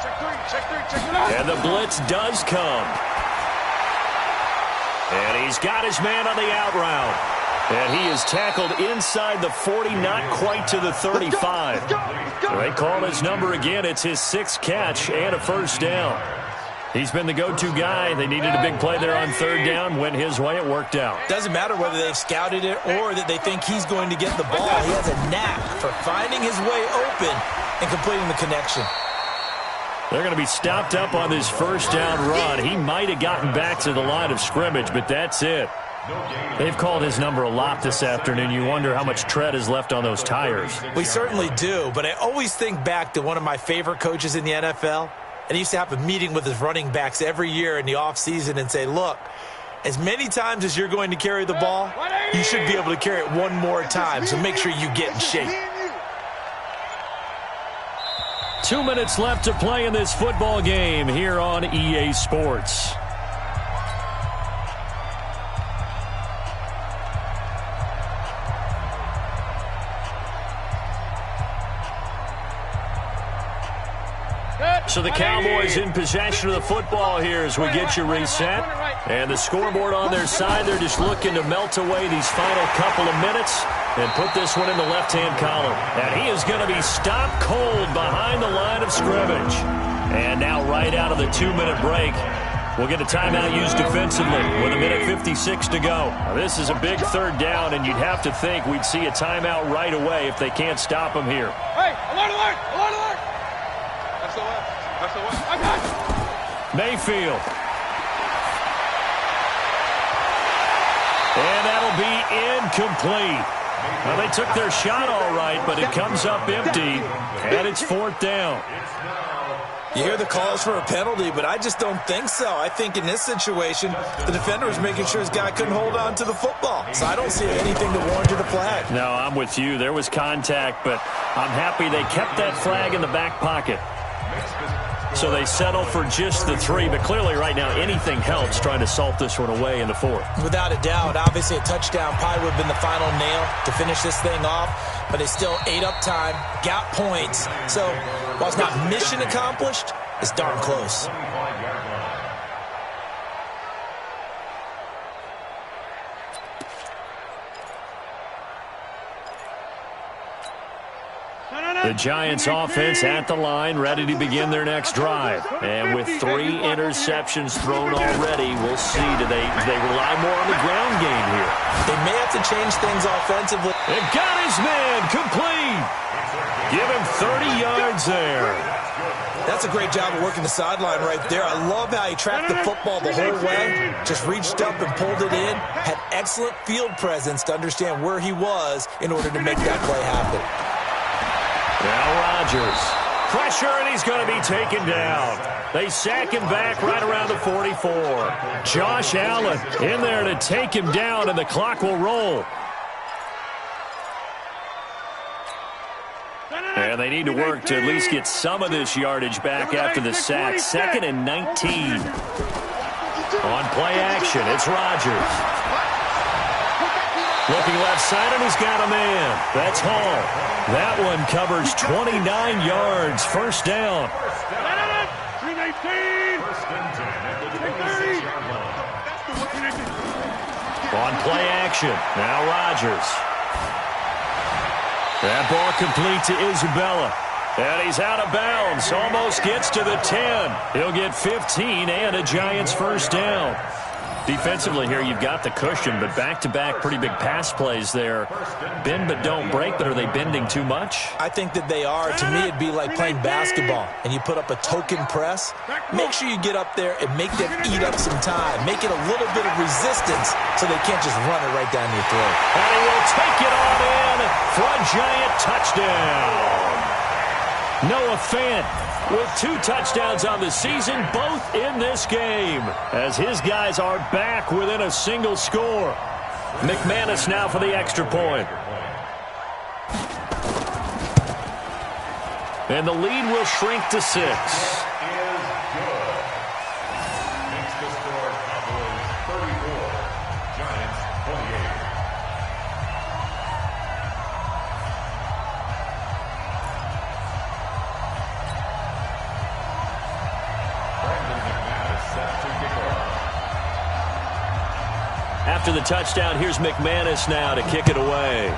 Check 3, check 3, check 9. And the blitz does come. And he's got his man on the out route. And he is tackled inside the 40, not quite to the 35. They call his number again. It's his 6th catch and a first down. He's been the go-to guy. They needed a big play there on 3rd down. Went his way. It worked out. Doesn't matter whether they've scouted it or that they think he's going to get the ball. He has a knack for finding his way open and completing the connection. They're going to be stopped up on this first down run. He might have gotten back to the line of scrimmage, but that's it. They've called his number a lot this afternoon. You wonder how much tread is left on those tires. We certainly do, but I always think back to one of my favorite coaches in the NFL. And he used to have a meeting with his running backs every year in the offseason and say, look, as many times as you're going to carry the ball, you should be able to carry it one more time, so make sure you get in shape. 2 minutes left to play in this football game here on EA Sports. So the Cowboys in possession of the football here as we get you reset. And the scoreboard on their side, they're just looking to melt away these final couple of minutes and put this one in the left-hand column. And he is going to be stopped cold behind the line of scrimmage. And now right out of the 2-minute break, will get a timeout used defensively with 1:56 to go. Now, this is a big third down, and you'd have to think we'd see a timeout right away if they can't stop him here. Hey, alert, alert, alert, alert. That's the one. That's the one. I got it. Mayfield. And that'll be incomplete. Well, they took their shot all right, but it comes up empty, and it's 4th down. You hear the calls for a penalty, but I just don't think so. I think in this situation, the defender was making sure his guy couldn't hold on to the football. So I don't see anything that warranted a flag. No, I'm with you. There was contact, but I'm happy they kept that flag in the back pocket. So they settle for just the 3, but clearly right now anything helps trying to salt this one away in the 4th. Without a doubt, obviously a touchdown probably would have been the final nail to finish this thing off, but it's still ate up time, got points. So while it's not mission accomplished, it's darn close. The Giants offense at the line, ready to begin their next drive. And with 3 interceptions thrown already, we'll see. Do they rely more on the ground game here? They may have to change things offensively. They've got his man complete. Give him 30 yards there. That's a great job of working the sideline right there. I love how he tracked the football the whole way. Just reached up and pulled it in. Had excellent field presence to understand where he was in order to make that play happen. Now Rodgers. Pressure, and he's going to be taken down. They sack him back right around the 44. Josh Allen in there to take him down, and the clock will roll. And they need to work to at least get some of this yardage back after the sack. 2nd and 19. On play action, it's Rodgers. Looking left side, and he's got a man. That's Hall. That one covers 29 yards. 1st down. 319. On play action, now Rodgers. That ball complete to Isabella. And he's out of bounds. Almost gets to the 10. He'll get 15 and a Giants 1st down. Defensively here, you've got the cushion, but back-to-back pretty big pass plays there. Bend but don't break, but are they bending too much? I think that they are. To me, it'd be like playing basketball, and you put up a token press. Make sure you get up there and make them eat up some time. Make it a little bit of resistance so they can't just run it right down your throat. And he will take it on in for a Giant touchdown. Noah Fant with 2 touchdowns on the season, both in this game, as his guys are back within a single score. McManus now for the extra point. And the lead will shrink to 6. After the touchdown, here's McManus now to kick it away.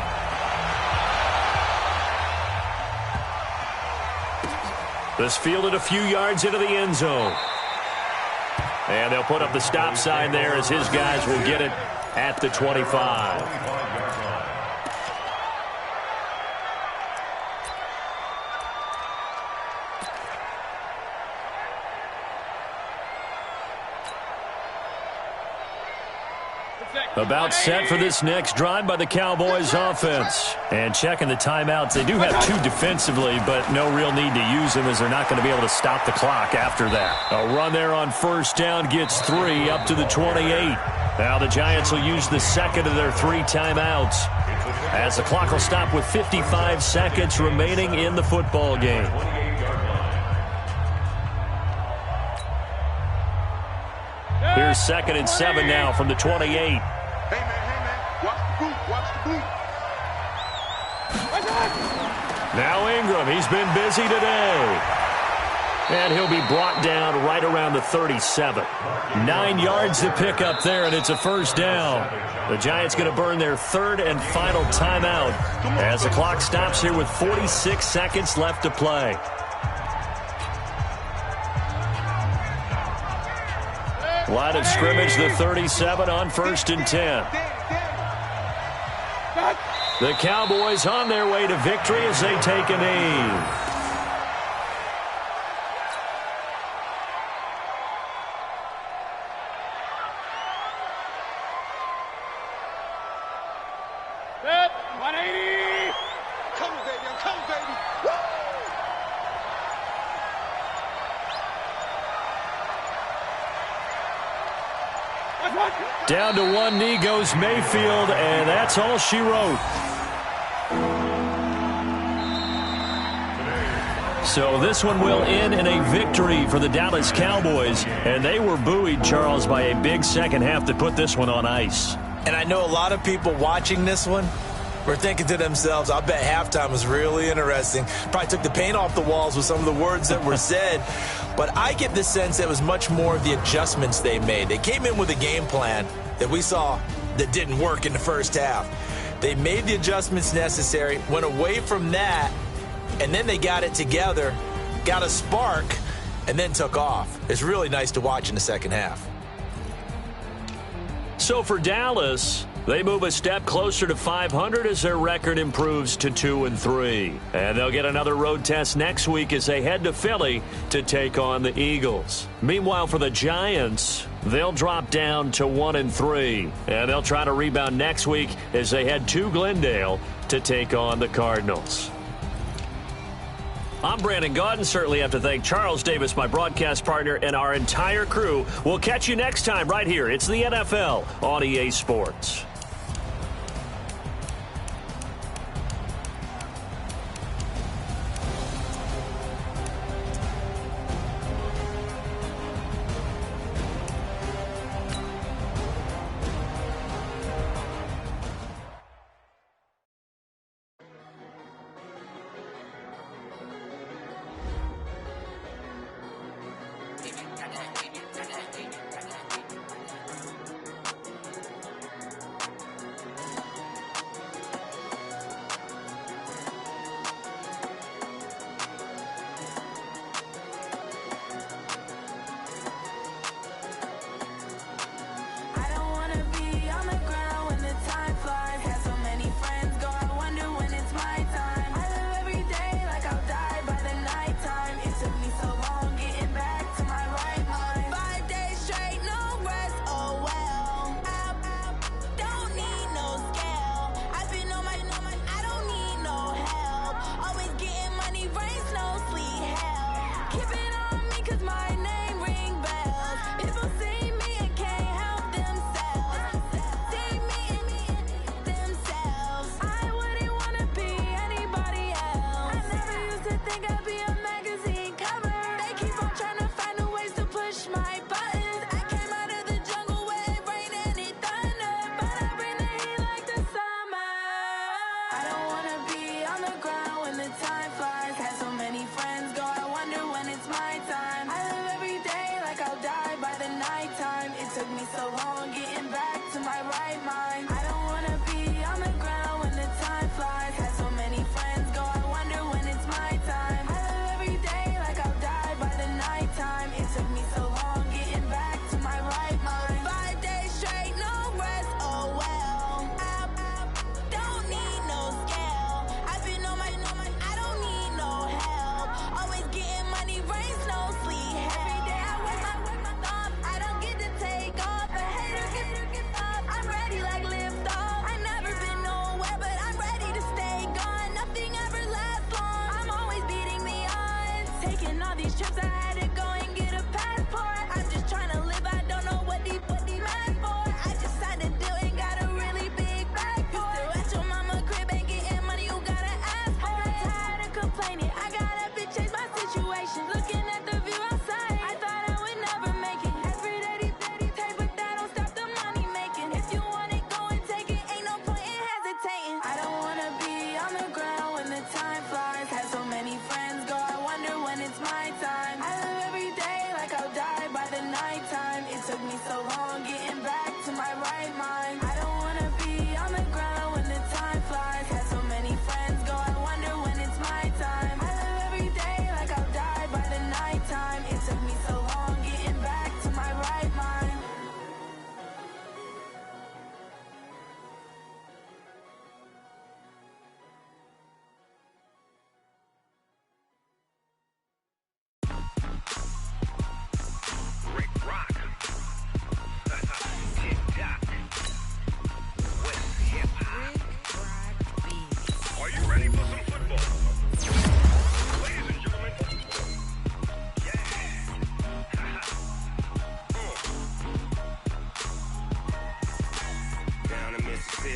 This fielded a few yards into the end zone. And they'll put up the stop sign there as his guys will get it at the 25. About set for this next drive by the Cowboys offense. And checking the timeouts. They do have 2 defensively, but no real need to use them as they're not going to be able to stop the clock after that. A run there on 1st down gets 3 up to the 28. Now the Giants will use the 2nd of their 3 timeouts as the clock will stop with 55 seconds remaining in the football game. Here's 2nd and 7 now from the 28. Hey, man, watch the boot, watch the boot. Now Ingram, he's been busy today. And he'll be brought down right around the 37. 9 yards to pick up there, and it's a 1st down. The Giants going to burn their 3rd and final timeout as the clock stops here with 46 seconds left to play. Line of scrimmage, the 37 on 1st and 10. The Cowboys on their way to victory as they take a knee. Down to one knee goes Mayfield, and that's all she wrote. So this one will end in a victory for the Dallas Cowboys, and they were buoyed, Charles, by a big second half that put this one on ice. And I know a lot of people watching this one were thinking to themselves, I bet halftime was really interesting. Probably took the paint off the walls with some of the words that were said. But I get the sense that it was much more of the adjustments they made. They came in with a game plan that we saw that didn't work in the first half. They made the adjustments necessary, went away from that, and then they got it together, got a spark, and then took off. It's really nice to watch in the second half. So for Dallas, they move a step closer to 500 as their record improves to 2-3. And they'll get another road test next week as they head to Philly to take on the Eagles. Meanwhile, for the Giants, they'll drop down to 1-3. And they'll try to rebound next week as they head to Glendale to take on the Cardinals. I'm Brandon Gaudin. Certainly have to thank Charles Davis, my broadcast partner, and our entire crew. We'll catch you next time right here. It's the NFL on EA Sports.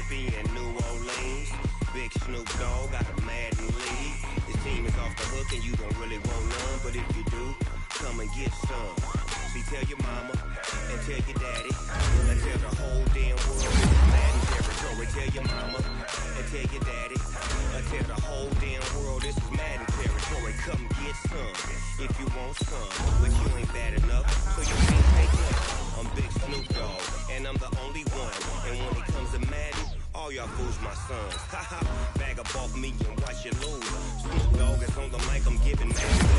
Mississippi and New Orleans. Big Snoop Dogg got a Madden league. His team is off the hook and you don't really want none, but if you do, come and get some. See, tell your mama and tell your daddy, and tell the whole damn world this is Madden territory. Tell your mama and tell your daddy, and tell the whole damn world this is Madden territory. Come get some if you want some, but you ain't bad enough, so you can't take none. I'm Big Snoop Dogg, and I'm the only one. And when it comes to Madden, all y'all fools my sons. Haha, bag up off me and watch you lose. Snoop Dogg is on the mic, I'm giving Madden.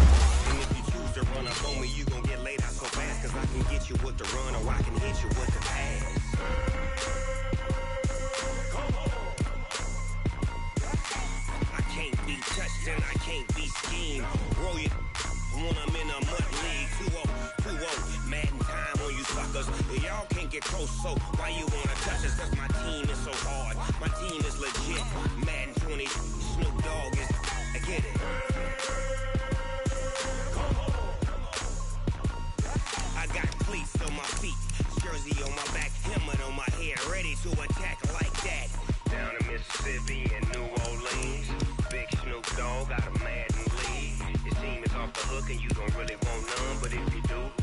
And if you choose to run up on me, you gon' get laid out so fast, cause I can get you with the run or I can hit you with the pass. I can't be touched and I can't be schemed. Roll you when I'm in a mud league. 2-0, Madden time on you suckers. Y'all can't get close, so why you wanna touch us? Cause my team is so hard, my team is legit. Madden 20, Snoop Dogg is, I get it. I got cleats on my feet, jersey on my back, helmet on my head, ready to attack like that. Down in Mississippi and New Orleans, Big Snoop Dogg got a Madden league. His team is off the hook and you don't really want none, but if you do,